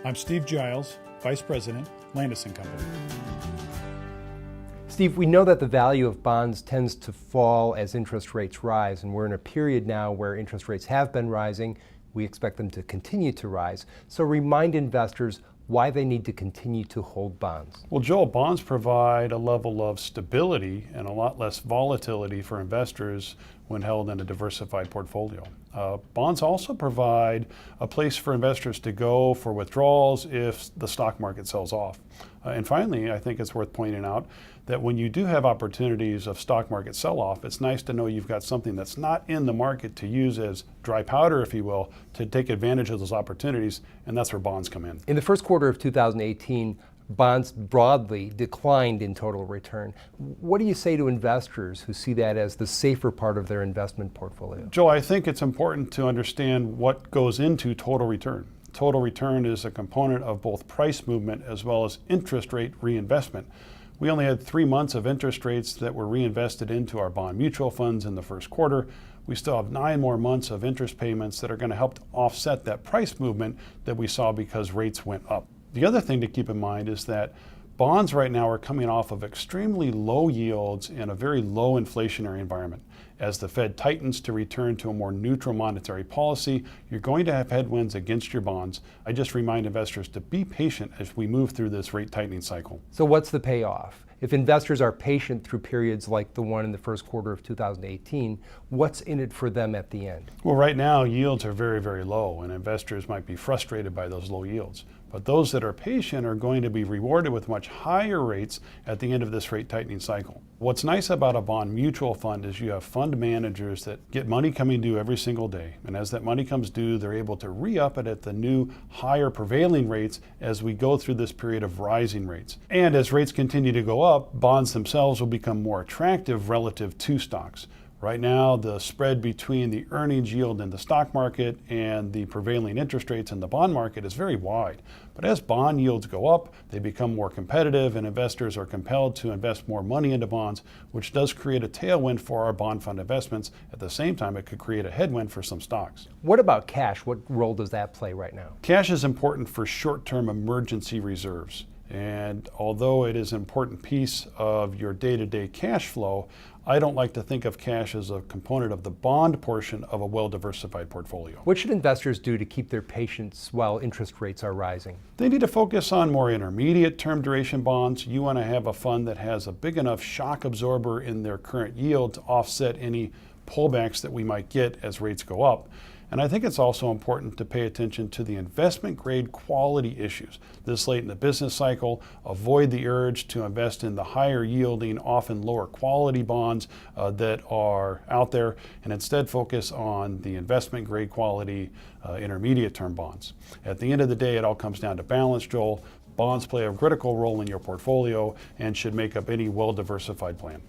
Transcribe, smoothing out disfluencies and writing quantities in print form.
I'm Steve Giles, Vice President, Landaas Company. Steve, we know that the value of bonds tends to fall as interest rates rise, and we're in a period now where interest rates have been rising. We expect them to continue to rise. So remind investors why they need to continue to hold bonds. Well, Joel, bonds provide a level of stability and a lot less volatility for investors when held in a diversified portfolio. Bonds also provide a place for investors to go for withdrawals if the stock market sells off. And finally, I think it's worth pointing out that when you do have opportunities of stock market sell-off, it's nice to know you've got something that's not in the market to use as dry powder, if you will, to take advantage of those opportunities, and that's where bonds come in. In the first quarter of 2018, bonds broadly declined in total return. What do you say to investors who see that as the safer part of their investment portfolio? Joe, I think it's important to understand what goes into total return. Total return is a component of both price movement as well as interest rate reinvestment. We only had 3 months of interest rates that were reinvested into our bond mutual funds in the first quarter. We still have 9 more months of interest payments that are going to help to offset that price movement that we saw because rates went up. The other thing to keep in mind is that bonds right now are coming off of extremely low yields in a very low inflationary environment. As the Fed tightens to return to a more neutral monetary policy, you're going to have headwinds against your bonds. I just remind investors to be patient as we move through this rate tightening cycle. So what's the payoff? If investors are patient through periods like the one in the first quarter of 2018, what's in it for them at the end? Well, right now yields are very, very low, and investors might be frustrated by those low yields. But those that are patient are going to be rewarded with much higher rates at the end of this rate tightening cycle. What's nice about a bond mutual fund is you have fund managers that get money coming due every single day. And as that money comes due, they're able to re-up it at the new higher prevailing rates as we go through this period of rising rates. And as rates continue to go up, bonds themselves will become more attractive relative to stocks. Right now, the spread between the earnings yield in the stock market and the prevailing interest rates in the bond market is very wide. But as bond yields go up, they become more competitive and investors are compelled to invest more money into bonds, which does create a tailwind for our bond fund investments. At the same time, it could create a headwind for some stocks. What about cash? What role does that play right now? Cash is important for short-term emergency reserves. And although it is an important piece of your day-to-day cash flow, I don't like to think of cash as a component of the bond portion of a well-diversified portfolio. What should investors do to keep their patience while interest rates are rising? They need to focus on more intermediate term duration bonds. You want to have a fund that has a big enough shock absorber in their current yield to offset any pullbacks that we might get as rates go up. And I think it's also important to pay attention to the investment grade quality issues. This late in the business cycle, avoid the urge to invest in the higher yielding, often lower quality bonds that are out there, and instead focus on the investment grade quality intermediate term bonds. At the end of the day, it all comes down to balance, Joel. Bonds play a critical role in your portfolio and should make up any well-diversified plan.